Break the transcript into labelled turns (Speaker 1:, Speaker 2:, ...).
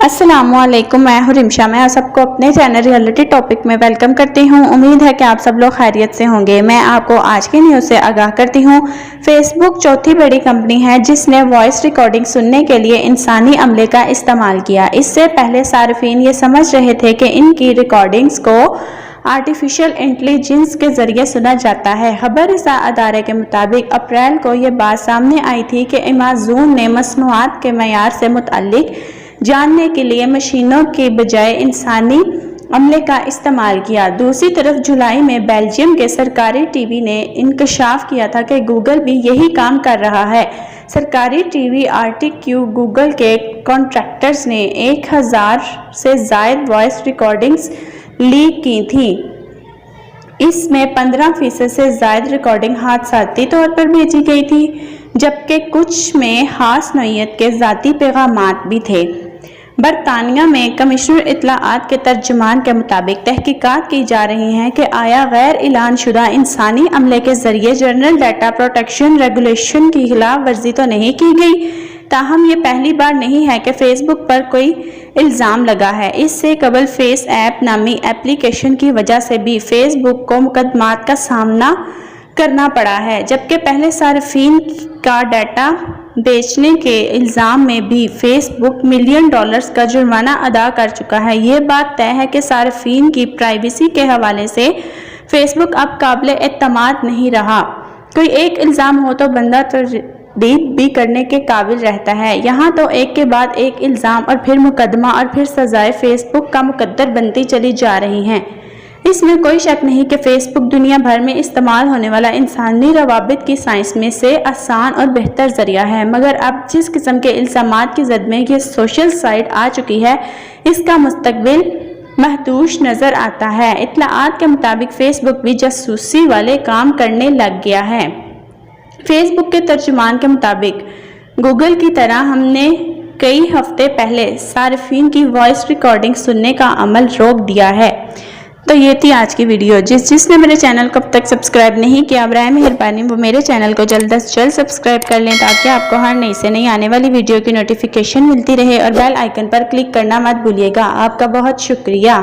Speaker 1: अस्सलामुअलैकुम, मैं हूं रिमशा। मैं आप सबको अपने चैनल रियलिटी टॉपिक में वेलकम करती हूं। उम्मीद है कि आप सब लोग खैरियत से होंगे। मैं आपको आज की न्यूज़ से आगाह करती हूं। फेसबुक चौथी बड़ी कंपनी है जिसने वॉइस रिकॉर्डिंग सुनने के लिए इंसानी अमले का इस्तेमाल किया। इससे पहले सार्फिन ये समझ रहे थे कि इनकी रिकॉर्डिंग्स को आर्टिफिशियल इंटेलिजेंस के जरिए सुना जाता है। खबर रसा अदारे के मुताबिक अप्रैल को यह बात सामने आई थी कि अमेज़न ने मसनूआत के मयार से मुतल्लिक जानने के लिए मशीनों के बजाय इंसानी अमले का इस्तेमाल किया। दूसरी तरफ जुलाई में बेल्जियम के सरकारी टीवी ने इंकशाफ किया था कि गूगल भी यही काम कर रहा है। सरकारी टीवी आरटीक्यू गूगल के कॉन्ट्रैक्टर्स ने 1000 से ज़ायद वॉइस रिकॉर्डिंग्स लीक की थी। इसमें 15% से ज़ायद रिकॉर्डिंग हादसाती तौर पर भेजी गई थी, जबकि कुछ में खास नौइयत के ज़ाती पैगामात भी थे। बरतानिया में कमिश्नर इत्तलाआत के तर्जुमान के मुताबिक तहकीकात की जा रही हैं कि आया गैर ऐलान शुदा इंसानी अमले के जरिए जनरल डाटा प्रोटेक्शन रेगुलेशन की खिलाफ वर्जी तो नहीं की गई। ताहम ये पहली बार नहीं है कि फेसबुक पर कोई इल्ज़ाम लगा है। इससे कबल फेस ऐप नामी एप्लीकेशन की वजह से भी फेसबुक को मुकदमात का सामना करना पड़ा है, जबकि पहले सार्फिन का डाटा बेचने के इल्ज़ाम में भी फेसबुक $1 मिलियन का जुर्माना अदा कर चुका है। ये बात तय है कि सार्फिन की प्राइवेसी के हवाले से फेसबुक अब काबिल एतमाद नहीं रहा। कोई एक इल्ज़ाम हो तो बंदा तरदीद भी करने के काबिल रहता है। यहाँ तो एक के बाद एक इल्ज़ाम और फिर मुकदमा और फिर सजाएं फेसबुक का मुकद्दर बनती चली जा रही हैं। इसमें कोई शक नहीं कि फेसबुक दुनिया भर में इस्तेमाल होने वाला इंसानी रवाबित की साइंस में से आसान और बेहतर जरिया है, मगर अब जिस किस्म के इल्ज़ामात की जद में ये सोशल साइट आ चुकी है, इसका मुस्तकबिल महदूश नज़र आता है। इत्तलाआत के मुताबिक फेसबुक भी जासूसी वाले काम करने लग गया है। फेसबुक के तर्जुमान के मुताबिक गूगल की तरह हमने कई हफ्ते पहले सार्फिन की वॉइस रिकॉर्डिंग सुनने का अमल रोक दिया है। तो ये थी आज की वीडियो। जिसने मेरे चैनल को अब तक सब्सक्राइब नहीं किया, बराए मेहरबानी वो मेरे चैनल को जल्द से जल्द सब्सक्राइब कर लें ताकि आपको हर नई से नई आने वाली वीडियो की नोटिफिकेशन मिलती रहे, और बेल आइकन पर क्लिक करना मत भूलिएगा। आपका बहुत शुक्रिया।